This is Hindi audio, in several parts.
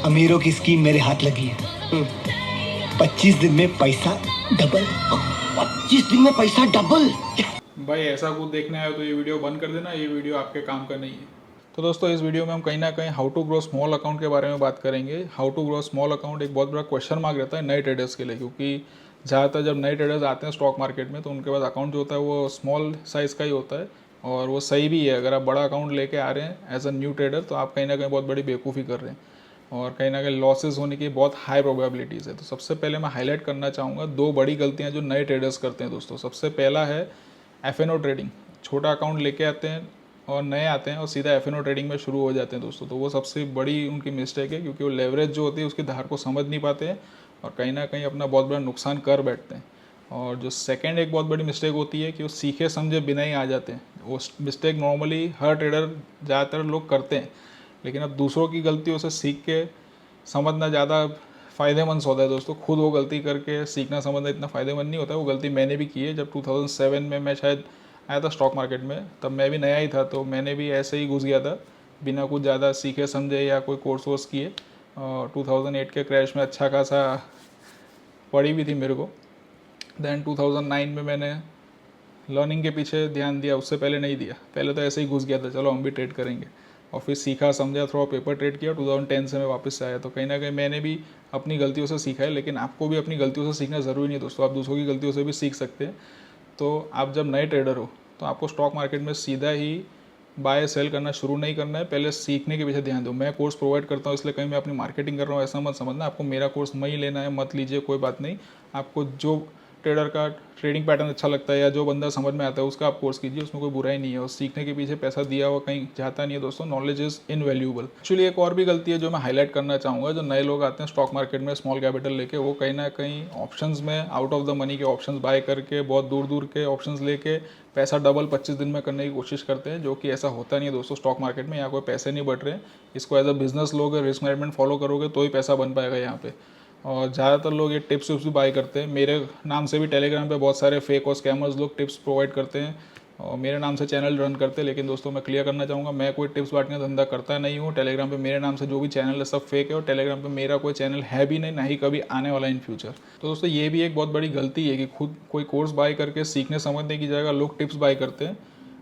अमीरों की स्कीम मेरे हाथ लगी है। 25 दिन में पैसा डबल। 25 दिन में पैसा डबल? भाई ऐसा कुछ देखना है तो ये वीडियो बंद कर देना, ये वीडियो आपके काम का नहीं है। तो दोस्तों इस वीडियो में हम कहीं ना कहीं how to grow small account के बारे में बात करेंगे। How to grow small account एक बहुत बड़ा क्वेश्चन मार्क रहता है नए ट्रेडर्स के लिए, क्योंकि ज़्यादातर जब नए ट्रेडर्स आते हैं स्टॉक मार्केट में तो उनके पास अकाउंट जो होता है वो स्मॉल साइज़ का ही होता है, और वो सही भी है। अगर आप बड़ा अकाउंट लेके आ रहे हैं एज अ न्यू ट्रेडर तो आप कहीं ना कहीं बहुत बड़ी बेवकूफ़ी कर रहे हैं और कहीं ना कहीं लॉसेस होने की बहुत हाई प्रोबेबिलिटीज़ है। तो सबसे पहले मैं हाईलाइट करना चाहूँगा दो बड़ी गलतियाँ जो नए ट्रेडर्स करते हैं दोस्तों। सबसे पहला है एफ ट्रेडिंग। छोटा अकाउंट लेके आते हैं और नए आते हैं और सीधा एफ ट्रेडिंग में शुरू हो जाते हैं दोस्तों। तो वो सबसे बड़ी उनकी मिस्टेक है, क्योंकि वो लेवरेज जो होती है उसकी धार को समझ नहीं पाते हैं और कहीं ना कहीं अपना बहुत बड़ा नुकसान कर बैठते हैं। और जो सेकंड एक बहुत बड़ी मिस्टेक होती है कि वो सीखे समझे बिना ही आ जाते हैं। वो मिस्टेक नॉर्मली हर ट्रेडर ज़्यादातर लोग करते हैं, लेकिन अब दूसरों की गलतियों से सीख के समझना ज़्यादा फ़ायदेमंद होता है दोस्तों। खुद वो गलती करके सीखना समझना इतना फ़ायदेमंद नहीं होता है। वो गलती मैंने भी की है। जब 2007 में मैं शायद आया था स्टॉक मार्केट में, तब मैं भी नया ही था, तो मैंने भी ऐसे ही घुस गया था बिना कुछ ज़्यादा सीखे समझे या कोई कोर्स वोर्स किए। और 2008 के क्रैश में अच्छा खासा पड़ी भी थी मेरे को। दैन 2009 में मैंने लर्निंग के पीछे ध्यान दिया, उससे पहले नहीं दिया। पहले तो ऐसे ही घुस गया था, चलो हम भी ट्रेड करेंगे, और फिर सीखा समझा, थोड़ा पेपर ट्रेड किया। 2010 से मैं वापस से आया। तो कहीं ना कहीं मैंने भी अपनी गलतियों से सीखा है, लेकिन आपको भी अपनी गलतियों से सीखना ज़रूरी नहीं है दोस्तों। आप दूसरों की गलतियों से भी सीख सकते हैं। तो आप जब नए ट्रेडर हो तो आपको स्टॉक मार्केट में सीधा ही बाय सेल करना शुरू नहीं करना है, पहले सीखने के पीछे ध्यान दो। मैं कोर्स प्रोवाइड करता हूँ इसलिए कहीं मैं अपनी मार्केटिंग कर रहा हूँ ऐसा मत समझना। आपको मेरा कोर्स नहीं लेना है, मत लीजिए, कोई बात नहीं। आपको जो ट्रेडर का ट्रेडिंग पैटर्न अच्छा लगता है या जो बंदा समझ में आता है उसका आप कोर्स कीजिए, उसमें कोई बुराई नहीं है। और सीखने के पीछे पैसा दिया हुआ कहीं जाता नहीं है दोस्तों। Knowledge is invaluable. एक्चुअली एक और भी गलती है जो मैं हाईलाइट करना चाहूँगा। जो नए लोग आते हैं स्टॉक मार्केट में स्मॉल कैपिटल लेके, वो कहीं ना कहीं ऑप्शंस में आउट ऑफ द मनी के ऑप्शंस बाय करके बहुत दूर दूर के ऑप्शंस लेके पैसा डबल 25 दिन में करने की कोशिश करते हैं, जो कि ऐसा होता नहीं है दोस्तों। स्टॉक मार्केट में यहाँ कोई पैसे नहीं बढ़ रहे हैं। इसको एज अ बिजनेस लोगे, रिस्क मैनेजमेंट फॉलो करोगे तो ही पैसा बन पाएगा यहाँ पे। और ज़्यादातर लोग ये टिप्स भी बाय करते हैं। मेरे नाम से भी टेलीग्राम पे बहुत सारे फेक और स्कैमर्स लोग टिप्स प्रोवाइड करते हैं और मेरे नाम से चैनल रन करते हैं। लेकिन दोस्तों मैं क्लियर करना चाहूँगा, मैं कोई टिप्स बांटने का धंधा करता नहीं हूँ। टेलीग्राम पे मेरे नाम से जो भी चैनल है सब फेक है, और टेलीग्राम पे मेरा कोई चैनल है भी नहीं, ना ही कभी आने वाला इन फ्यूचर। तो दोस्तों ये भी एक बहुत बड़ी गलती है कि खुद कोई कोर्स बाय करके सीखने समझने की जगह लोग टिप्स बाय करते हैं।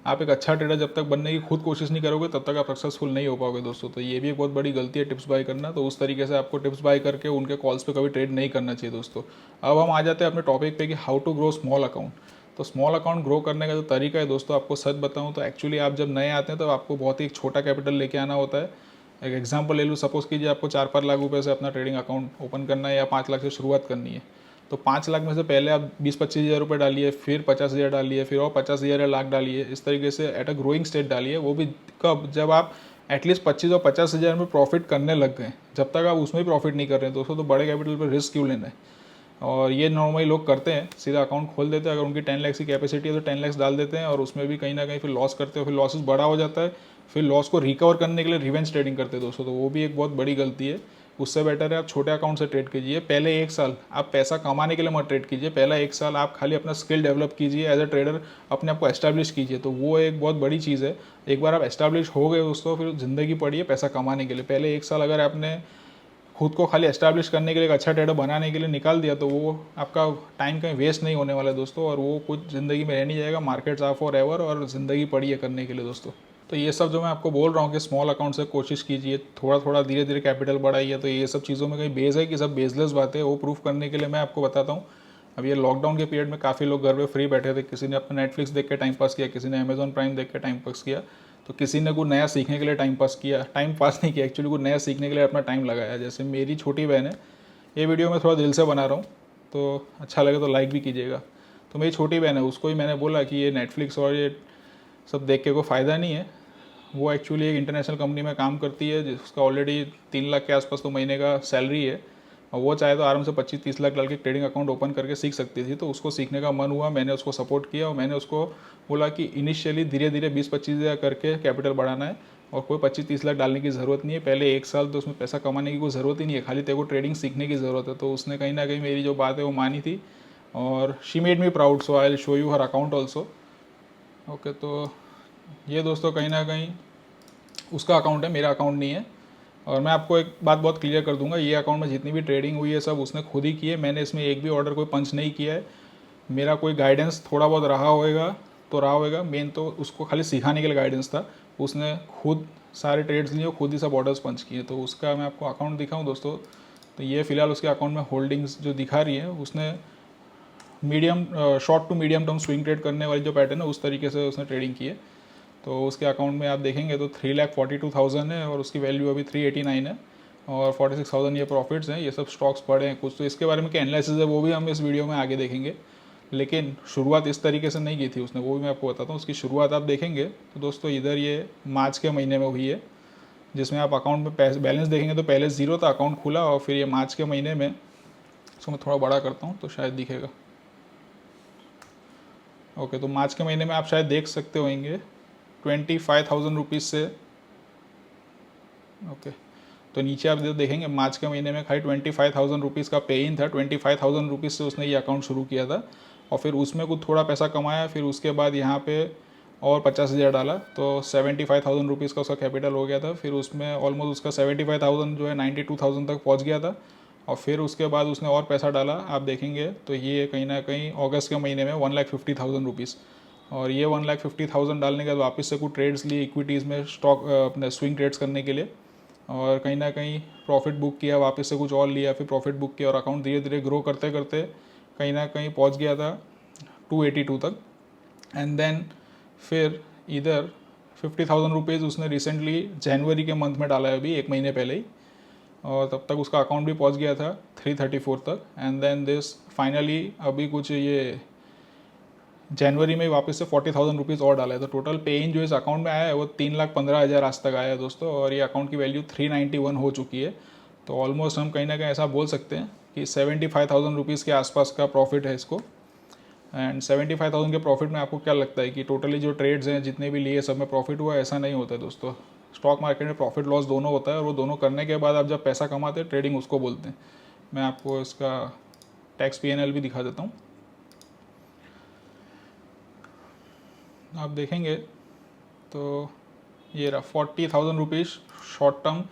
आप एक अच्छा ट्रेडर जब तक बनने की खुद कोशिश नहीं करोगे तब तक आप सक्सेसफुल नहीं हो पाओगे दोस्तों। तो ये भी एक बहुत बड़ी गलती है टिप्स बाय करना। तो उस तरीके से आपको टिप्स बाय करके उनके कॉल्स पे कभी ट्रेड नहीं करना चाहिए दोस्तों। अब हम आ जाते हैं अपने टॉपिक पे कि how to grow small account. तो स्मॉल अकाउंट ग्रो करने का जो तरीका है दोस्तों, आपको सच बताऊं तो एक्चुअली आप जब नए आते हैं तो आपको बहुत ही छोटा कैपिटल लेके आना होता है। एक एग्जांपल ले लूँ, सपोज कीजिए आपको 4-5 लाख रुपए से अपना ट्रेडिंग अकाउंट ओपन करना है या 5 लाख से शुरुआत करनी है। तो 5 लाख में से पहले आप 20-25 हज़ार रुपये डालिए, फिर 50 हज़ार डालिए, फिर और 50 हज़ार या लाख डालिए। इस तरीके से एट अ ग्रोइंग स्टेट डालिए। वो भी कब, जब आप एटलीस्ट 25 और 50 हज़ार में प्रॉफिट करने लग गए। जब तक आप उसमें प्रॉफिट नहीं कर रहे हैं दोस्तों तो बड़े कैपिटल पर रिस्क क्यों लेना है। और ये नॉर्मली लोग करते हैं, सीधा अकाउंट खोल देते हैं। अगर उनकी 10 लाख की कैपेसिटी है तो 10 लाख डाल देते हैं और उसमें भी कहीं ना कहीं फिर लॉस करते हैं। फिर लॉसेस बड़ा हो जाता है, फिर लॉस को रिकवर करने के लिए रिवेंज ट्रेडिंग करते हैं दोस्तों। तो वो भी एक बहुत बड़ी गलती है। उससे बेटर है आप छोटे अकाउंट से ट्रेड कीजिए। पहले 1 साल आप पैसा कमाने के लिए मत ट्रेड कीजिए। पहला 1 साल आप खाली अपना स्किल डेवलप कीजिए, एज अ ट्रेडर अपने आप को एस्टैब्लिश कीजिए। तो वो एक बहुत बड़ी चीज़ है। एक बार आप एस्टैब्लिश हो गए दोस्तों, फिर ज़िंदगी पड़ी है पैसा कमाने के लिए। पहले 1 साल अगर आपने खुद को खाली एस्टैब्लिश करने के लिए, एक अच्छा ट्रेडर बनाने के लिए निकाल दिया तो वो आपका टाइम कहीं वेस्ट नहीं होने वाला है दोस्तों, और वो कुछ ज़िंदगी में रह नहीं जाएगा। मार्केट्स आर फॉर एवर और ज़िंदगी पड़ी है करने के लिए दोस्तों। तो ये सब जो मैं आपको बोल रहा हूँ कि स्मॉल अकाउंट से कोशिश कीजिए, थोड़ा थोड़ा धीरे धीरे कैपिटल बढ़ाइए। तो ये सब चीज़ों में कहीं बेस है कि सब बेसलेस बातें, वो प्रूफ करने के लिए मैं आपको बताता हूँ। अब ये लॉकडाउन के पीरियड में काफ़ी लोग घर पे फ्री बैठे थे। किसी ने अपना नेटफ्लिक्स देख के टाइम पास किया, किसी ने अमेजॉन प्राइम देख के टाइम पास किया, तो किसी ने कुछ नया सीखने के लिए टाइम पास किया। टाइम पास नहीं किया एक्चुअली, कुछ नया सीखने के लिए अपना टाइम लगाया। जैसे मेरी छोटी बहन है, ये वीडियो मैं थोड़ा दिल से बना रहा हूँ, तो अच्छा लगे तो लाइक भी कीजिएगा। तो मेरी छोटी बहन है, उसको ही मैंने बोला कि ये नेटफ्लिक्स और ये सब देख के कोई फ़ायदा नहीं है। वो एक्चुअली एक इंटरनेशनल कंपनी में काम करती है जिसका ऑलरेडी 3 लाख के आसपास तो महीने का सैलरी है, और वो चाहे तो आराम से 25-30 लाख डाल के ट्रेडिंग अकाउंट ओपन करके सीख सकती थी। तो उसको सीखने का मन हुआ, मैंने उसको सपोर्ट किया और मैंने उसको बोला कि इनिशियली धीरे धीरे 20-25 हज़ार करके कैपिटल बढ़ाना है, और कोई 25-30 लाख डालने की ज़रूरत नहीं है। पहले 1 साल तो उसमें पैसा कमाने की कोई ज़रूरत ही नहीं है, खाली तेरे को ट्रेडिंग सीखने की ज़रूरत है। तो उसने कहीं ना कहीं मेरी जो बात है वो मानी थी, और she made me proud. So I will show you her account also. Okay, तो ये दोस्तों कहीं ना कहीं उसका अकाउंट है, मेरा अकाउंट नहीं है। और मैं आपको एक बात बहुत क्लियर कर दूंगा, ये अकाउंट में जितनी भी ट्रेडिंग हुई है सब उसने खुद ही की है। मैंने इसमें एक भी ऑर्डर कोई पंच नहीं किया है। मेरा कोई गाइडेंस थोड़ा बहुत रहा होएगा, मेन तो उसको खाली सिखाने के लिए गाइडेंस था। उसने खुद सारे ट्रेड्स लिए, खुद ही सब ऑर्डर्स पंच किए। तो उसका मैं आपको अकाउंट दिखाऊं दोस्तों, तो ये फ़िलहाल उसके अकाउंट में होल्डिंग्स जो दिखा रही है, उसने medium short to medium term swing trade करने वाली जो पैटर्न है उस तरीके से उसने ट्रेडिंग की है। तो उसके अकाउंट में आप देखेंगे तो 3,42,000 है और उसकी वैल्यू अभी 389 है और 46,000 ये प्रॉफिट्स हैं। ये सब स्टॉक्स पड़े हैं कुछ, तो इसके बारे में क्या एनालिसिस है वो भी हम इस वीडियो में आगे देखेंगे। लेकिन शुरुआत इस तरीके से नहीं की थी उसने, वो भी मैं आपको बताता हूँ। उसकी शुरुआत आप देखेंगे तो दोस्तों इधर ये मार्च के महीने में हुई है, जिसमें आप अकाउंट में बैलेंस देखेंगे तो पहले ज़ीरो था, अकाउंट खुला और फिर ये मार्च के महीने में, इसको मैं थोड़ा बड़ा करता हूँ तो शायद दिखेगा। ओके, तो मार्च के महीने में आप शायद देख सकते होंगे 25,000 रुपीज़ से। ओके, तो नीचे आप देखेंगे मार्च के महीने में खाली 25,000 रुपीज़ का पे इन था। 25,000 रुपीज़ से उसने ये अकाउंट शुरू किया था और फिर उसमें कुछ थोड़ा पैसा कमाया। फिर उसके बाद यहाँ पे और 50,000 डाला तो 75,000 रुपीज़ का उसका कैपिटल हो गया था। फिर उसमें ऑलमोस्ट उसका 75,000 जो है 92,000 तक पहुँच गया था। और फिर उसके बाद उसने और पैसा डाला, आप देखेंगे तो ये कहीं ना कहीं अगस्त के महीने में 1,50,000 रुपीज़। और ये 1,50,000 डालने के बाद वापस से कुछ ट्रेड्स लिए इक्विटीज़ में, स्टॉक अपने स्विंग ट्रेड्स करने के लिए, और कहीं ना कहीं प्रॉफिट बुक किया, वापस से कुछ और लिया, फिर प्रॉफिट बुक किया और अकाउंट धीरे धीरे ग्रो करते करते कहीं ना कहीं पहुंच गया था 282 तक। एंड देन फिर इधर 50,000 रुपीज़ उसने रिसेंटली जनवरी के मंथ में डाला है, अभी 1 महीने पहले ही, और तब तक उसका अकाउंट भी पहुंच गया था 334 तक। एंड देन दिस फाइनली अभी कुछ ये जनवरी में वापस से 40,000 रुपीज़ और डाला है। तो टोटल पे इन जो इस अकाउंट में आया है वो 3,15,000 आज तक आया है दोस्तों, और ये अकाउंट की वैल्यू 391 हो चुकी है। तो ऑलमोस्ट हम कहीं ना कहीं ऐसा बोल सकते हैं कि 75,000 रुपीज़ के आसपास का प्रॉफिट है इसको। एंड 75,000 के प्रॉफिट में आपको क्या लगता है कि टोटली जो ट्रेड्स हैं जितने भी लिए सब में प्रॉफिट हुआ? ऐसा नहीं होता है दोस्तों। स्टॉक मार्केट में प्रॉफिट लॉस दोनों होता है और वो दोनों करने के बाद आप जब पैसा कमाते हैं, ट्रेडिंग उसको बोलते हैं। मैं आपको इसका टैक्स P&L भी दिखा देता हूँ। आप देखेंगे तो ये रहा 40,000 rupees short term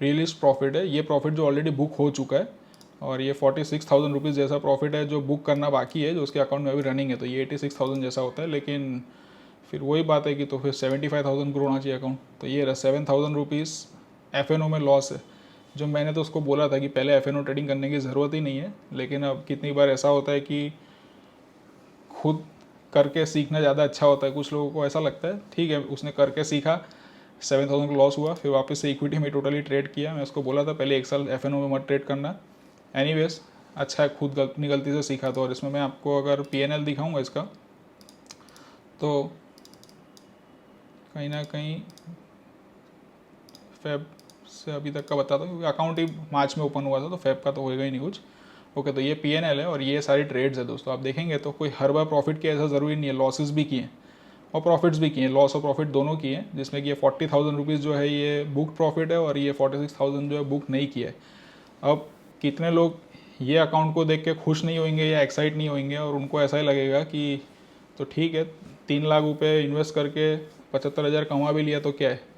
release profit है। ये प्रॉफिट जो ऑलरेडी बुक हो चुका है, और ये 46,000 रुपीज़ जैसा प्रॉफिट है जो बुक करना बाकी है, जो उसके अकाउंट में अभी रनिंग है। तो ये 86,000 जैसा होता है। लेकिन फिर वही बात है कि तो फिर 75,000 ग्रो होना चाहिए अकाउंट। तो ये रहा 7,000 रुपीज़ FNO में लॉस है, जो मैंने तो उसको बोला था कि पहले FNO ट्रेडिंग करने की ज़रूरत ही नहीं है। लेकिन अब कितनी बार ऐसा होता है कि खुद करके सीखना ज़्यादा अच्छा होता है। कुछ लोगों को ऐसा लगता है, ठीक है उसने करके सीखा, 7,000 का लॉस हुआ, फिर वापस से इक्विटी में टोटली ट्रेड किया। मैं उसको बोला था पहले 1 साल FNO में मत ट्रेड करना। एनीवेज अच्छा है, खुद अपनी गलती से सीखा। तो और इसमें मैं आपको अगर P&L दिखाऊंगा इसका, तो कहीं ना कहीं फेब से अभी तक का बताता हूँ, क्योंकि अकाउंट ही मार्च में ओपन हुआ था तो फेब का तो होएगा ही नहीं कुछ। ओके, तो ये P&L है और ये सारी ट्रेड्स है दोस्तों। आप देखेंगे तो कोई हर बार प्रॉफिट किया ऐसा ज़रूरी नहीं है, लॉसेस भी किए और प्रॉफिट्स भी किए, लॉस और प्रॉफिट दोनों किए, जिसमें कि ये 40,000 रुपीज़ जो है ये बुक प्रॉफिट है और ये 46,000 जो है बुक नहीं किया है। अब कितने लोग ये अकाउंट को देख के खुश नहीं होंगे या एक्साइट नहीं होंगे, और उनको ऐसा ही लगेगा कि तो ठीक है 3 लाख रुपये इन्वेस्ट करके 75,000 कमा भी लिया तो क्या है।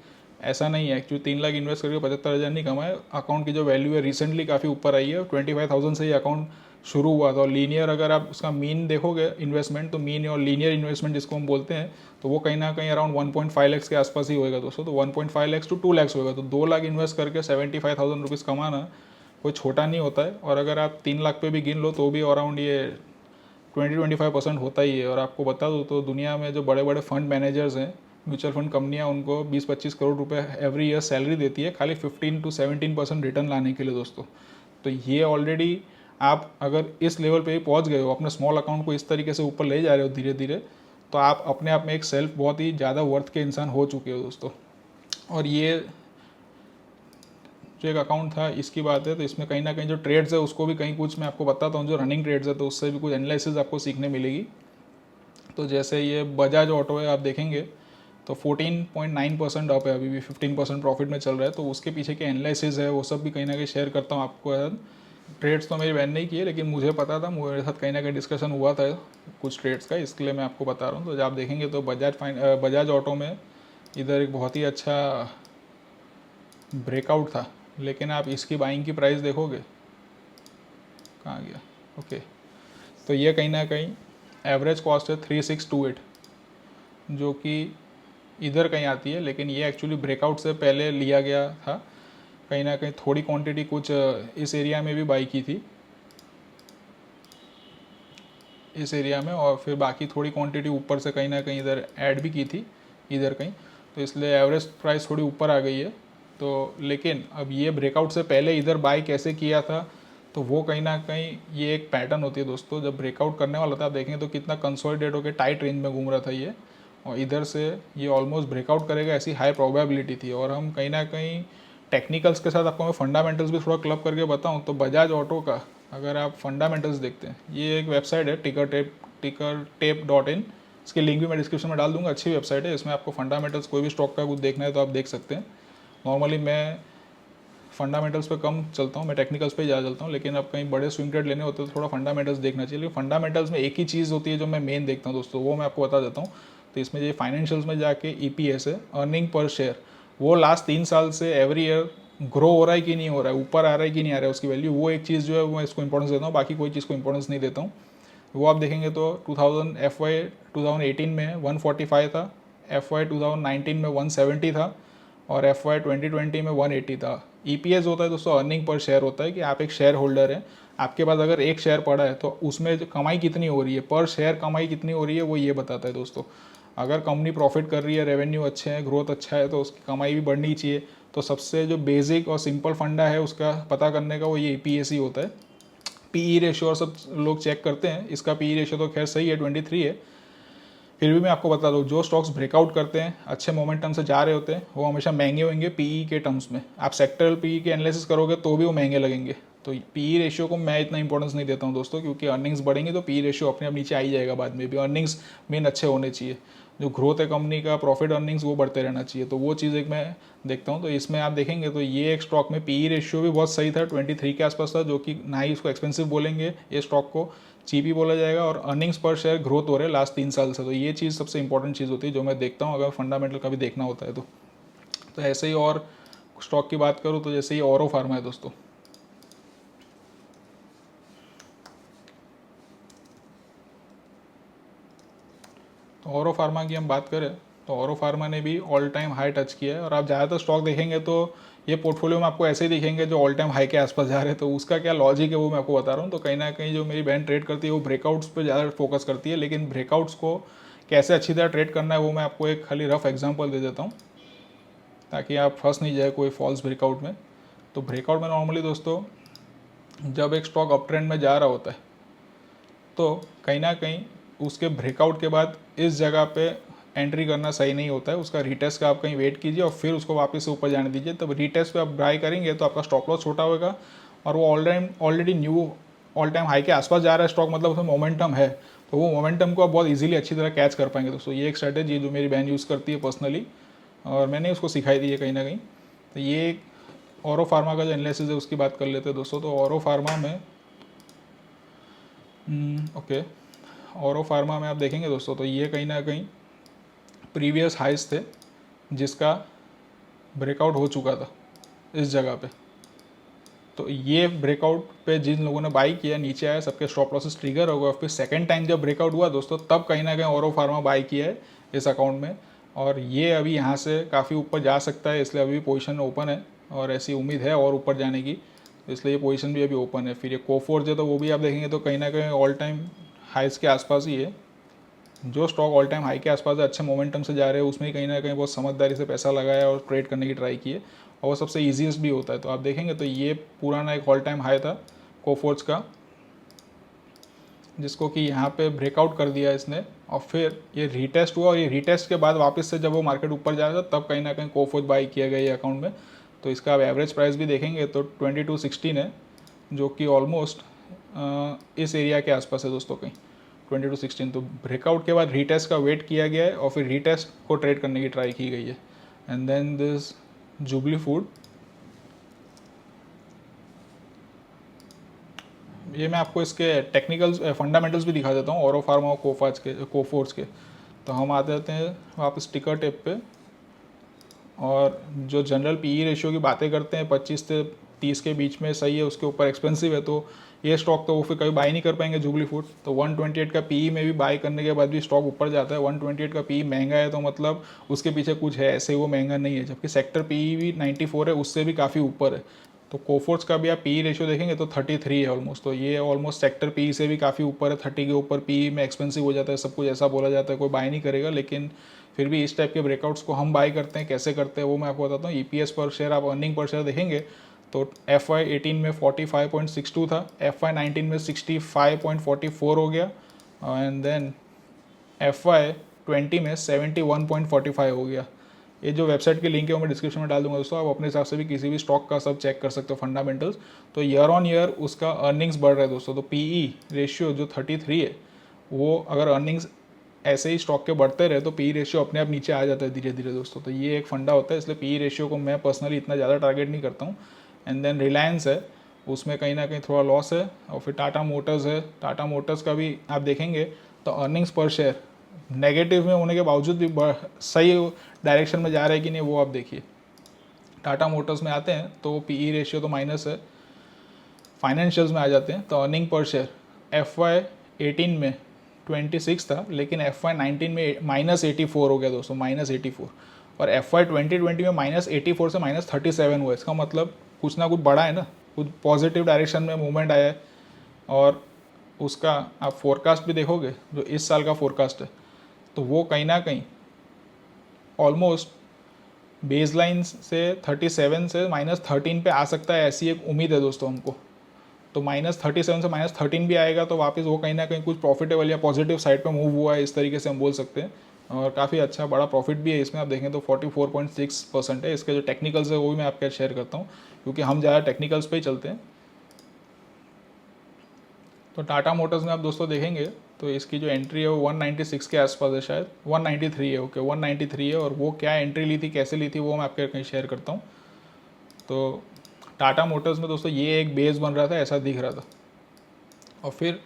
ऐसा नहीं है, एक्चुअली 3 लाख इन्वेस्ट करके 75,000 नहीं कमाए। अकाउंट की जो वैल्यू है रिसेंटली काफ़ी ऊपर आई है। 25,000 से ये अकाउंट शुरू हुआ था। और लीनियर अगर आप उसका मीन देखोगे इन्वेस्टमेंट, तो मीन और लीनियर इन्वेस्टमेंट जिसको हम बोलते हैं, तो वो कहीं ना कहीं अराउंड 1.5 लाख के आसपास ही होएगा दोस्तों। तो 1.5 लाख टू 2 लाख होगा। तो 2 लाख इन्वेस्ट करके 75,000 रुपीज़ कमाना कोई छोटा नहीं होता है। और अगर आप 3 लाख पे भी गिन लो तो भी अराउंड ये 20-25% होता ही है। और आपको बता दूँ तो दुनिया में जो बड़े बड़े फंड मैनेजर्स हैं, म्यूचुअल फंड कंपनियां, उनको 20-25 करोड़ रुपए एवरी ईयर सैलरी देती है खाली 15-17% रिटर्न लाने के लिए दोस्तों। तो ये ऑलरेडी आप अगर इस लेवल पे ही पहुंच गए हो, अपने स्मॉल अकाउंट को इस तरीके से ऊपर ले जा रहे हो धीरे धीरे, तो आप अपने आप में एक सेल्फ बहुत ही ज़्यादा वर्थ के इंसान हो चुके हो दोस्तों। और ये जो एक अकाउंट था इसकी बात है, तो इसमें कहीं ना कहीं जो ट्रेड्स है उसको भी कहीं कुछ मैं आपको बताता हूँ, जो रनिंग ट्रेड्स है तो उससे भी कुछ एनालिसिस आपको सीखने मिलेगी। तो जैसे ये बजाज ऑटो है, आप देखेंगे तो 14.9% अप है, अभी भी 15% प्रॉफिट में चल रहा है। तो उसके पीछे के एनालिसिस है वो सब भी कहीं ना कहीं शेयर करता हूँ आपको। ट्रेड्स तो मेरी बहन नहीं किए, लेकिन मुझे पता था, मेरे साथ कहीं ना कहीं डिस्कशन हुआ था कुछ ट्रेड्स का, इसके लिए मैं आपको बता रहा हूँ। तो जब आप देखेंगे तो बजाज ऑटो में इधर एक बहुत ही अच्छा ब्रेकआउट था लेकिन आप इसकी बाइंग की प्राइस देखोगे, कहाँ गया, ओके, तो ये कहीं ना कहीं एवरेज कॉस्ट है 3628, जो कि इधर कहीं आती है, लेकिन ये एक्चुअली ब्रेकआउट से पहले लिया गया था। कहीं ना कहीं थोड़ी क्वांटिटी कुछ इस एरिया में भी बाई की थी, इस एरिया में, और फिर बाकी थोड़ी क्वांटिटी ऊपर से कहीं ना कहीं इधर ऐड भी की थी इधर कहीं, तो इसलिए एवरेज प्राइस थोड़ी ऊपर आ गई है। तो लेकिन अब ये ब्रेकआउट से पहले इधर बाई कैसे किया था, तो वो कहीं ना कहीं ये एक पैटर्न होती है दोस्तों, जब ब्रेकआउट करने वाला था आप देखेंगे तो कितना कंसोलिडेट होकर टाइट रेंज में घूम रहा था ये, और इधर से ये ऑलमोस्ट ब्रेकआउट करेगा ऐसी हाई प्रोबेबिलिटी थी। और हम कहीं ना कहीं टेक्निकल्स के साथ आपको मैं फंडामेंटल्स भी थोड़ा क्लब करके बताऊं तो बजाज ऑटो का अगर आप फंडामेंटल्स देखते हैं, ये एक वेबसाइट है tickertape.in, इसकी लिंक भी मैं डिस्क्रिप्शन में डाल दूंगा, अच्छी वेबसाइट है, इसमें आपको फंडामेंटल्स कोई भी स्टॉक का कुछ देखना है तो आप देख सकते हैं। नॉर्मली मैं फंडामेंटल्स पे कम चलता हूँ, मैं टेक्निकल्स पे ज़्यादा चलता हूँ, लेकिन अब कहीं बड़े स्विंग ट्रेड लेने होते हैं तो थोड़ा फंडामेंटल्स देखना चाहिए। लेकिन फंडामेंटल्स में एक ही चीज़ होती है जो मैं मेन देखता हूँ दोस्तों, वो मैं आपको बता देता हूँ। तो इसमें जो फाइनेंशियल्स में जाके EPS है, अर्निंग पर शेयर, वो लास्ट 3 साल से एवरी ईयर ग्रो हो रहा है कि नहीं हो रहा है, ऊपर आ रहा है कि नहीं आ रहा है उसकी वैल्यू, वो एक चीज़ जो है वो मैं इसको इंपॉर्टेंस देता हूँ, बाकी कोई चीज़ को इंपॉर्टेंस नहीं देता हूँ। वो आप देखेंगे तो FY 2018 में 145 था, FY 2019 में 170 था, और FY 2020 में 180 था। EPS होता है दोस्तों, अर्निंग पर शेयर होता है, कि आप एक शेयर होल्डर हैं, आपके पास अगर एक शेयर पड़ा है तो उसमें जो कमाई कितनी हो रही है, पर शेयर कमाई कितनी हो रही है, वो ये बताता है दोस्तों। अगर कंपनी प्रॉफिट कर रही है, रेवेन्यू अच्छे हैं, ग्रोथ अच्छा है, तो उसकी कमाई भी बढ़नी चाहिए। तो सबसे जो बेसिक और सिंपल फंडा है उसका पता करने का, वो ये EPS ही होता है। PE रेशियो और सब लोग चेक करते हैं, इसका PE रेशियो तो खैर सही है, 23 है। फिर भी मैं आपको बता दूँ, जो स्टॉक्स ब्रेकआउट करते हैं, अच्छे मोमेंटम से जा रहे होते हैं, वो हमेशा महंगे होंगे PE के टर्म्स में। आप सेक्टरल PE के एनालिसिस करोगे तो भी वो महंगे लगेंगे। तो PE रेशियो को मैं इतना इंपॉर्टेंस नहीं देता हूँ दोस्तों, क्योंकि अर्निंग्स बढ़ेंगे तो PE रेशियो अपने आप नीचे आ ही जाएगा बाद में भी। अर्निंग्स मेन अच्छे होने चाहिए, जो ग्रोथ है कंपनी का, प्रॉफिट अर्निंग्स, वो बढ़ते रहना चाहिए। तो वो चीज़ एक मैं देखता हूँ। तो इसमें आप देखेंगे तो ये एक स्टॉक में PE रेशियो भी बहुत सही था, 23 के आसपास था, जो कि ना ही इसको एक्सपेंसिव बोलेंगे ये स्टॉक को, चीप ही बोला जाएगा, और अर्निंग्स पर शेयर ग्रोथ हो रहे हैं लास्ट 3 साल से। तो ये चीज़ सबसे इंपॉर्टेंट चीज़ होती है जो मैं देखता हूँ अगर फंडामेंटल का भी देखना होता है तो ऐसे ही। और स्टॉक की बात करूँ तो जैसे ही औरो फार्मा है दोस्तों, तो औरो फार्मा की हम बात करें तो औरो फार्मा ने भी ऑल टाइम हाई टच किया है। और आप ज़्यादातर स्टॉक देखेंगे तो ये पोर्टफोलियो में आपको ऐसे ही दिखेंगे जो ऑल टाइम हाई के आसपास जा रहे हैं। तो उसका क्या लॉजिक है वो मैं आपको बता रहा हूँ। तो कहीं ना कहीं जो मेरी बहन ट्रेड करती है वो ब्रेकआउट्स पे ज़्यादा फोकस करती है, लेकिन ब्रेकआउट्स को कैसे अच्छी तरह ट्रेड करना है वो मैं आपको एक खाली रफ एग्जाम्पल दे देता हूँ, ताकि आप फंस नहीं जाए कोई फॉल्स ब्रेकआउट में। तो ब्रेकआउट में नॉर्मली दोस्तों, जब एक स्टॉक अप ट्रेंड में जा रहा होता है तो कहीं ना कहीं उसके ब्रेकआउट के बाद इस जगह पे एंट्री करना सही नहीं होता है। उसका रीटेस्ट का आप कहीं वेट कीजिए और फिर उसको वापस से ऊपर जाने दीजिए। तब रीटेस्ट पे आप बाय करेंगे तो आपका स्टॉप लॉस छोटा होगा, और वो already knew all time high के आसपास जा रहा है स्टॉक, मतलब उसमें मोमेंटम है, तो वो मोमेंटम को आप बहुत इजीली अच्छी तरह कैच कर पाएंगे दोस्तों। ये एक स्ट्रैटेजी जो मेरी बहन यूज़ करती है पर्सनली, और मैंने उसको सिखाई दी है कहीं ना कहीं। तो ये औरो फार्मा का जो एनालिसिस है उसकी बात कर लेते हैं दोस्तों। तो औरो फार्मा में औरो फार्मा में आप देखेंगे दोस्तों, तो ये कहीं ना कहीं प्रीवियस हाइस थे जिसका ब्रेकआउट हो चुका था इस जगह पे। तो ये ब्रेकआउट पे जिन लोगों ने बाई किया, नीचे आया, सबके स्टॉप लॉसेस ट्रिगर हो गए। फिर सेकंड टाइम जब ब्रेकआउट हुआ दोस्तों, तब कहीं ना कहीं औरो फार्मा बाई किया है इस अकाउंट में, और ये अभी यहाँ से काफ़ी ऊपर जा सकता है, इसलिए अभी पोजीशन ओपन है, और ऐसी उम्मीद है और ऊपर जाने की, इसलिए ये पोजीशन भी अभी ओपन है। फिर ये कोफोर्ज है, तो वो भी आप देखेंगे तो कहीं ना कहीं ऑल टाइम हाइस के आसपास ही है। जो स्टॉक ऑल टाइम हाई के आसपास है, अच्छे मोमेंटम से जा रहे हैं, उसमें ही कहीं ना कहीं बहुत समझदारी से पैसा लगाया और ट्रेड करने की ट्राई की है, और वो सबसे ईजीएस्ट भी होता है। तो आप देखेंगे तो ये पुराना एक ऑल टाइम हाई था कोफोर्ज का, जिसको कि यहाँ पे ब्रेकआउट कर दिया इसने, और फिर ये रीटेस्ट हुआ, और ये रीटेस्ट के बाद वापस से जब वो मार्केट ऊपर जा रहा था तब कहीं ना कहीं कोफोर्ज बाई किया गया ये अकाउंट में। तो इसका आप एवरेज प्राइस भी देखेंगे तो 2216 है, जो कि ऑलमोस्ट इस एरिया के आसपास है दोस्तों, कहीं 2216। तो ब्रेकआउट के बाद रीटेस्ट का वेट किया गया है, और फिर रीटेस्ट को ट्रेड करने की ट्राई की गई है। And then this jubilee food, ये मैं आपको इसके टेक्निकल्स फंडामेंटल्स भी दिखा देता हूँ, औरो फार्मा और कोफोर्ज के। तो हम आ जाते हैं वापस टिकर टेप पे, और जो जनरल पीई रेशियो की बातें करते हैं 25 से 30 के बीच में सही है, उसके ऊपर एक्सपेंसिव है, तो ये स्टॉक तो वो फिर कभी बाई नहीं कर पाएंगे जुबली फूड। तो 128 का पीई में भी बाई करने के बाद भी स्टॉक ऊपर जाता है। 128 का पीई महंगा है तो मतलब उसके पीछे कुछ है, ऐसे वो महंगा नहीं है। जबकि सेक्टर पीई भी 94 है, उससे भी काफ़ी ऊपर है। तो कोफोर्स का भी आप पीई रेशियो देखेंगे तो 33 है ऑलमोस्ट, तो ये ऑलमोस्ट सेक्टर पीई से भी काफ़ी ऊपर है। 30 के ऊपर पीई में एक्सपेंसिव हो जाता है, सब कुछ ऐसा बोला जाता है, कोई बाय नहीं करेगा। लेकिन फिर भी इस टाइप के ब्रेकआउट्स को हम बाय करते हैं, कैसे करते हैं वो मैं आपको बताता हूँ। ईपीएस पर शेयर, आप अर्निंग पर शेयर देखेंगे तो FY18 में 45.62 था, FY19 में 65.44 हो गया, एंड देन FY20 में 71.45 हो गया। ये जो वेबसाइट की लिंक है वो मैं डिस्क्रिप्शन में डाल दूंगा दोस्तों, आप अपने हिसाब से भी किसी भी स्टॉक का सब चेक कर सकते हो फंडामेंटल्स। तो ईयर ऑन ईयर उसका अर्निंग्स बढ़ रहा है दोस्तों। तो पीई रेशियो जो 33 है, वो अगर अर्निंग्स ऐसे ही स्टॉक के बढ़ते रहे तो पीई रेशियो अपने आप नीचे आ जाता है धीरे धीरे दोस्तों। तो ये एक फंडा होता है, इसलिए पीई रेशियो को मैं पर्सनली इतना ज़्यादा टारगेट नहीं करता हूँ। एंड देन रिलायंस है, उसमें कहीं ना कहीं थोड़ा लॉस है। और फिर टाटा मोटर्स है, टाटा मोटर्स का भी आप देखेंगे तो अर्निंग्स पर शेयर नेगेटिव में होने के बावजूद भी सही डायरेक्शन में जा रहा है कि नहीं, वो आप देखिए। टाटा मोटर्स में आते हैं तो पीई रेशियो तो माइनस है। फाइनेंशियल्स में आ जाते हैं तो अर्निंग पर शेयर FY18 में 26 था, लेकिन FY19 में -84 हो गया दोस्तों, -84। और FY2020 में -84 से -37 हुआ। इसका मतलब कुछ ना कुछ बड़ा है ना, कुछ पॉजिटिव डायरेक्शन में मूवमेंट आया है। और उसका आप फोरकास्ट भी देखोगे, जो इस साल का फोरकास्ट है, तो वो कहीं ना कहीं ऑलमोस्ट बेसलाइन से 37 से -13 पे आ सकता है, ऐसी एक उम्मीद है दोस्तों हमको। तो -37 से -13 भी आएगा तो वापस वो कहीं ना कहीं कुछ प्रॉफिटेबल या पॉजिटिव साइड पे मूव हुआ है, इस तरीके से हम बोल सकते हैं। और काफ़ी अच्छा बड़ा प्रॉफिट भी है इसमें, आप देखें तो 44.6% है। इसके जो टेक्निकल्स है वो भी मैं आपके साथ शेयर करता हूँ, क्योंकि हम ज़्यादा टेक्निकल्स पे ही चलते हैं। तो टाटा मोटर्स में आप दोस्तों देखेंगे तो इसकी जो एंट्री है वो 196 के आसपास है, शायद 193 है। ओके 193 है। और वो क्या एंट्री ली थी, कैसे ली थी, वो मैं आपके कहीं शेयर करता हूँ। तो टाटा मोटर्स में दोस्तों ये एक बेस बन रहा था, ऐसा दिख रहा था। और फिर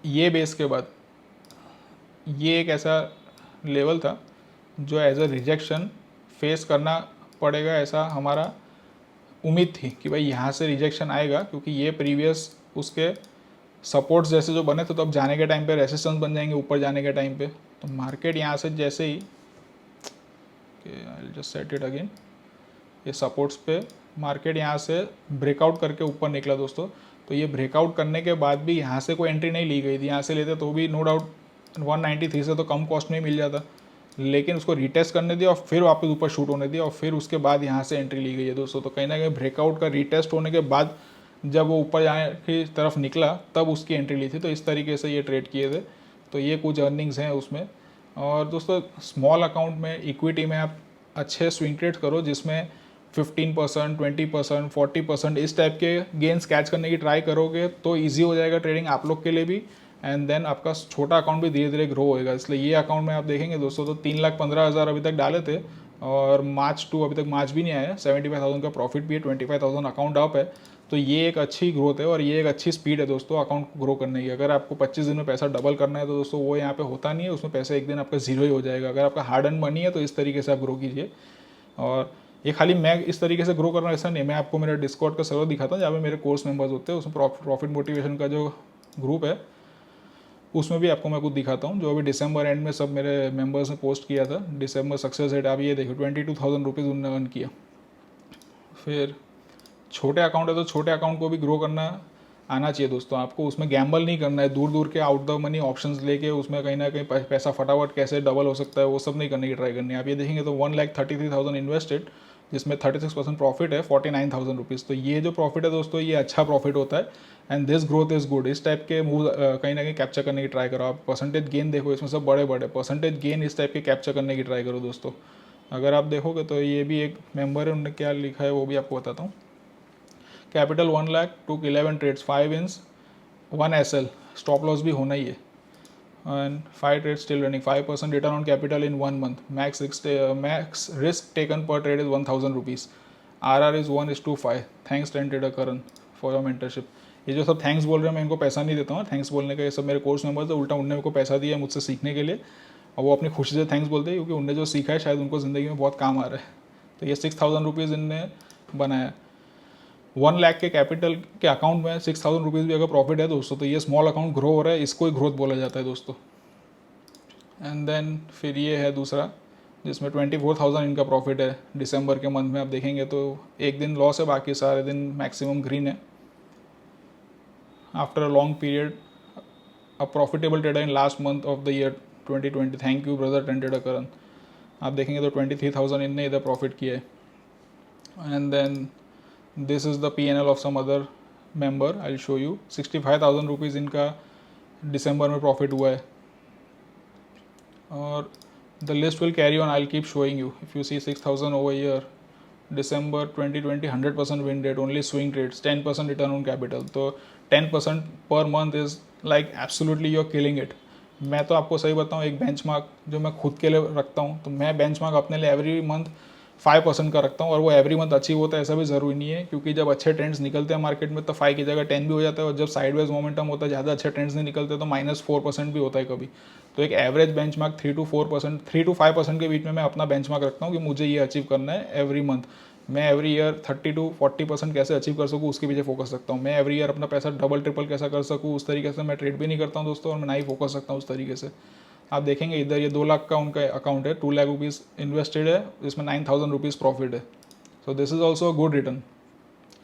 ये बेस के बाद ये एक ऐसा लेवल था जो एज अ रिजेक्शन फेस करना पड़ेगा, ऐसा हमारा उम्मीद थी कि भाई यहाँ से रिजेक्शन आएगा, क्योंकि ये प्रीवियस उसके सपोर्ट्स जैसे जो बने थे, तो अब जाने के टाइम पे रेसिस्टेंस बन जाएंगे ऊपर जाने के टाइम पे। तो मार्केट यहाँ से जैसे ही I just set it again, ये सपोर्ट्स पे मार्केट यहाँ से ब्रेकआउट करके ऊपर निकला दोस्तों। तो ये ब्रेकआउट करने के बाद भी यहाँ से कोई एंट्री नहीं ली गई थी, यहाँ से लेते तो भी नो डाउट 193 से तो कम कॉस्ट में ही मिल जाता, लेकिन उसको रिटेस्ट करने दिया और फिर वापस ऊपर शूट होने दिया, और फिर उसके बाद यहाँ से एंट्री ली गई है दोस्तों। तो कहीं ना कहीं ब्रेकआउट का रिटेस्ट होने के बाद जब वो ऊपर जाने की तरफ निकला तब उसकी एंट्री ली थी। तो इस तरीके से ये ट्रेड किए थे। तो ये कुछ अर्निंग्स हैं उसमें। और दोस्तों स्मॉल अकाउंट में इक्विटी में आप अच्छे स्विंग ट्रेड करो, जिसमें 15%, 20%, 40% इस टाइप के गेंस कैच करने की ट्राई करोगे तो ईजी हो जाएगा ट्रेडिंग आप लोग के लिए भी। एंड देन आपका छोटा अकाउंट भी धीरे धीरे ग्रो होएगा। इसलिए ये अकाउंट में आप देखेंगे दोस्तों तो 3,15,000 अभी तक डाले थे, और मार्च 2 अभी तक मार्च भी नहीं आया। 75,000 का प्रॉफिट भी है, 25,000 अकाउंट अप है। तो ये एक अच्छी ग्रोथ है और ये एक अच्छी स्पीड है दोस्तों अकाउंट ग्रो करने की। अगर आपको 25 दिन में पैसा डबल करना है तो दोस्तों वो यहाँ पे होता नहीं है, उसमें पैसा एक दिन आपका जीरो ही हो जाएगा। अगर आपका हार्ड एंड मनी है तो इस तरीके से आप ग्रो कीजिए। और ये खाली मैं इस तरीके से ग्रो कर रहा हूँ ऐसा नहीं, मैं आपको मेरा डिस्कॉर्ड का सर्वर दिखाता हूँ जहाँ पे मेरे कोर्स मेंबर्स होते हैं, उसमें प्रॉफिट मोटिवेशन का जो ग्रुप है उसमें भी आपको मैं कुछ दिखाता हूँ। जो अभी दिसंबर एंड में सब मेरे मेंबर्स ने पोस्ट किया था, दिसंबर सक्सेस रेट आप ये देखो 22,000 रुपीज़ उन्होंने अर्न किया। फिर छोटे अकाउंट है तो छोटे अकाउंट को भी ग्रो करना आना चाहिए दोस्तों आपको। उसमें गैम्बल नहीं करना है, दूर दूर के आउट द मनी ऑप्शंस लेके उसमें कहीं ना कहीं पैसा फटाफट कैसे डबल हो सकता है वो सब नहीं करने की ट्राई करनी है। आप ये देखेंगे तो 1,33,000 इन्वेस्टेड, जिसमें 36% प्रॉफिट है 49,000 रुपीज़। तो ये जो प्रॉफिट है दोस्तों ये अच्छा प्रॉफिट होता है, and this growth is good. इस टाइप के मूव कहीं ना कहीं कैप्चर करने की ट्राई करो आप। परसेंटेज गेन देखो, इसमें सब बड़े बड़े परसेंटेज गेन इस टाइप के कैप्चर करने की ट्राई करो दोस्तों। अगर आप देखोगे तो ये भी एक मेंबर है, उन्होंने क्या लिखा है वो भी आपको बताता हूँ। Capital 1 lakh, took 11 trades, 5 ins, 1 SL, stop loss भी होना ही है, and 5 trades still running, 5% return on capital in 1 month, max risk taken per trade is 1,000 rupees, RR is 1:5। Thanks ten trader Karan for your mentorship. ये जो सब थैंक्स बोल रहे हैं मैं इनको पैसा नहीं देता हूँ, थैंक्स बोलने का ये सब मेरे कोर्स मेंबर्स है, उल्टा उनने मेरे को पैसा दिया मुझसे सीखने के लिए, और वो अपनी खुशी से थैंक्स बोलते हैं क्योंकि उनने जो सीखा है शायद उनको ज़िंदगी में बहुत काम आ रहा है। तो ये 6,000 रुपीज़ इनने बनाया। 1 लाख के कैपिटल के अकाउंट में 6,000 रुपीज़ भी अगर प्रॉफिट है दोस्तों, तो ये स्मॉल अकाउंट ग्रो हो रहा है, इसको ही ग्रोथ बोला जाता है दोस्तों। एंड देन फिर ये है दूसरा, जिसमें 24,000 इनका प्रॉफिट है दिसंबर के मंथ में। आप देखेंगे तो एक दिन लॉस है, बाकी सारे दिन मैक्सिमम ग्रीन है। After a long period a profitable trader in last month of the year 2020। Thank you brother trader Karan. आप देखेंगे तो 23,000 इनने इधर प्रॉफिट किया है। And then this is the PNL of some other member, I will show you. 65,000 rupees इनका दिसंबर में प्रॉफिट हुआ है। और the list will carry on, I will keep showing you. If you see 6,000 over year, December 2020 100% win rate, only swing trades, 10% return on capital। तो 10% पर month is like absolutely you are killing it. मैं तो आपको सही बताऊँ, एक बेंचमार्क जो मैं खुद के लिए रखता हूँ, तो मैं बेंचमार्क अपने लिए एवरी मंथ 5% का रखता हूँ, और वो एवरी मंथ अचीव होता है ऐसा भी ज़रूरी नहीं है, क्योंकि जब अच्छे ट्रेंड्स निकलते हैं मार्केट में तो 5 की जगह 10 भी हो जाता है, और जब साइडवेज मोमेंटम होता है, ज़्यादा अच्छे ट्रेंड्स नहीं निकलते तो -4% भी होता है कभी। तो एक एवरेज बेंचमार्क 3 to 4%, 3 to 5% के बीच में मैं अपना बेंचमार्क रखता हूँ कि मुझे ये अचीव करना है एवरी मंथ। मैं एवरी ईयर 30 to 40% कैसे अचीव कर सकूँ उसके पीछे फोकस रखता हूँ। मैं एवरी ईयर अपना पैसा डबल ट्रिपल कैसा कर सकूँ उस तरीके से मैं ट्रेड भी नहीं करता हूँ दोस्तों, और मैं ना ही फोकस रखता हूँ उस तरीके से। आप देखेंगे इधर ये 2 लाख का उनका अकाउंट है, 2 लाख रुपीज़ इन्वेस्टेड है, जिसमें 9,000 रुपीज़ प्रॉफिट है। So this is also a good return.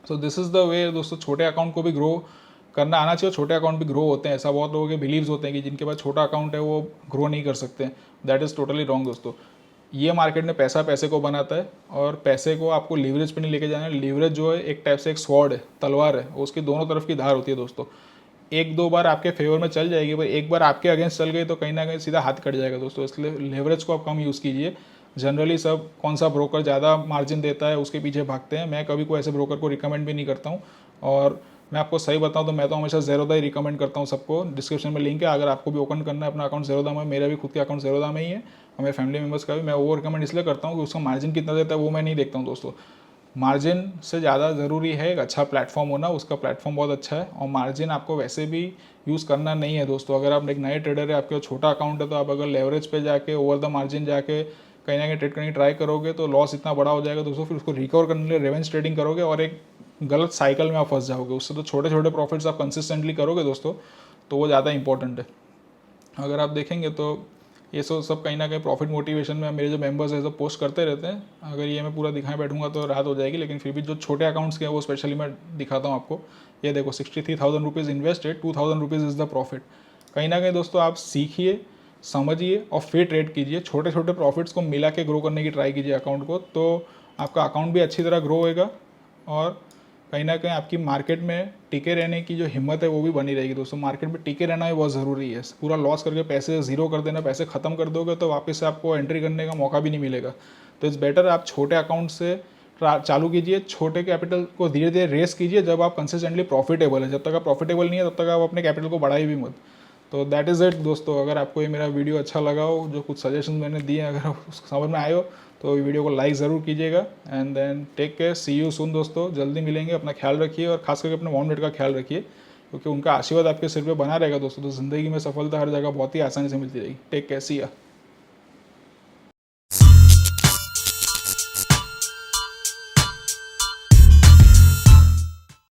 So this is the way दोस्तों, छोटे अकाउंट को भी ग्रो करना आना चाहिए। छोटे अकाउंट भी ग्रो होते हैं, ऐसा बहुत लोगों के बिलीव्स होते हैं कि जिनके पास छोटा अकाउंट है वो ग्रो नहीं कर सकते। दैट इज़ टोटली रॉन्ग दोस्तों। ये मार्केट में पैसा पैसे को बनाता है, और पैसे को आपको लीवरेज पे नहीं लेके जाना है। लीवरेज जो है एक टाइप से एक स्वॉर्ड है, तलवार है, उसकी दोनों तरफ की धार होती है दोस्तों। एक दो बार आपके फेवर में चल जाएगी, पर एक बार आपके अगेंस्ट चल गई तो कहीं ना कहीं सीधा हाथ कट जाएगा दोस्तों। इसलिए लेवरेज को आप कम यूज़ कीजिए। जनरली सब कौन सा ब्रोकर ज़्यादा मार्जिन देता है उसके पीछे भागते हैं। मैं कभी कोई ऐसे ब्रोकर को रिकमेंड भी नहीं करता हूँ, और मैं आपको सही बताऊँ तो मैं तो हमेशा ज़ेरोदा ही रिकमेंड करता हूँ सबको। डिस्क्रिप्शन में लिंक है, अगर आपको भी ओपन करना है अपना अकाउंट ज़ेरोदा में, मेरा भी खुद के अकाउंट ज़ेरोदा में ही है, और मेरे फैमिली मेम्बर्स का भी। मैं वो रिकमेंड इसलिए करता हूँ कि उसका मार्जिन कितना देता है वो मैं नहीं देखता हूँ दोस्तों। मार्जिन से ज़्यादा ज़रूरी है एक अच्छा प्लेटफॉर्म होना, उसका प्लेटफॉर्म बहुत अच्छा है, और मार्जिन आपको वैसे भी यूज़ करना नहीं है दोस्तों। अगर आप एक नए ट्रेडर है, आपके छोटा अकाउंट है, तो आप अगर लेवरेज पे जाके ओवर द मार्जिन जाके कहीं ना कहीं ट्रेड करने की ट्राई करोगे तो लॉस इतना बड़ा हो जाएगा दोस्तों। फिर उसको रिकवर करने के लिए रिवेंज ट्रेडिंग करोगे, और एक गलत साइकिल में आप फंस जाओगे। उससे तो छोटे छोटे प्रॉफिट्स आप कंसिस्टेंटली करोगे दोस्तों, तो वो ज़्यादा इंपॉर्टेंट है। अगर आप देखेंगे तो ये सब कहीं ना कहीं प्रॉफिट मोटिवेशन में मेरे जो मेंबर्स हैं सब पोस्ट करते रहते हैं। अगर ये मैं पूरा दिखाए बैठूंगा तो रात हो जाएगी, लेकिन फिर भी जो छोटे अकाउंट्स के हैं वो स्पेशली मैं दिखाता हूँ आपको। ये देखो 63,000 rupees invested, 2,000 rupees is the profit. कहीं ना कहीं दोस्तों आप सीखिए, समझिए और फिर ट्रेड कीजिए। छोटे छोटे प्रॉफिट्स को मिला के ग्रो करने की ट्राई कीजिए अकाउंट को, तो आपका अकाउंट भी अच्छी तरह ग्रो होएगा, और कहीं ना कहीं आपकी मार्केट में टिके रहने की जो हिम्मत है वो भी बनी रहेगी दोस्तों। मार्केट में टिके रहना भी बहुत ज़रूरी है। पूरा लॉस करके पैसे ज़ीरो कर देना, पैसे ख़त्म कर दोगे तो वापस से आपको एंट्री करने का मौका भी नहीं मिलेगा। तो इट्स बेटर आप छोटे अकाउंट से चालू कीजिए, छोटे कैपिटल को धीरे धीरे रेस कीजिए जब आप कंसिस्टेंटली प्रॉफिटेबल है। जब तक आप प्रॉफिटेबल नहीं है तब तक आप अपने कैपिटल को बढ़ाइए भी मत। तो दैट इज़ इट दोस्तों। अगर आपको ये मेरा वीडियो अच्छा लगा हो, जो कुछ सजेशन मैंने दिए अगर उसको समझ में आए हो, तो वीडियो को लाइक ज़रूर कीजिएगा। And then take care, see you soon दोस्तों। जल्दी मिलेंगे, अपना ख्याल रखिए, और खास करके अपने मॉम डैड का ख्याल रखिए, क्योंकि उनका आशीर्वाद आपके सिर पे बना रहेगा दोस्तों। तो ज़िंदगी में सफलता हर जगह बहुत ही आसानी से मिलती रहेगी। टेक केयर, सी या।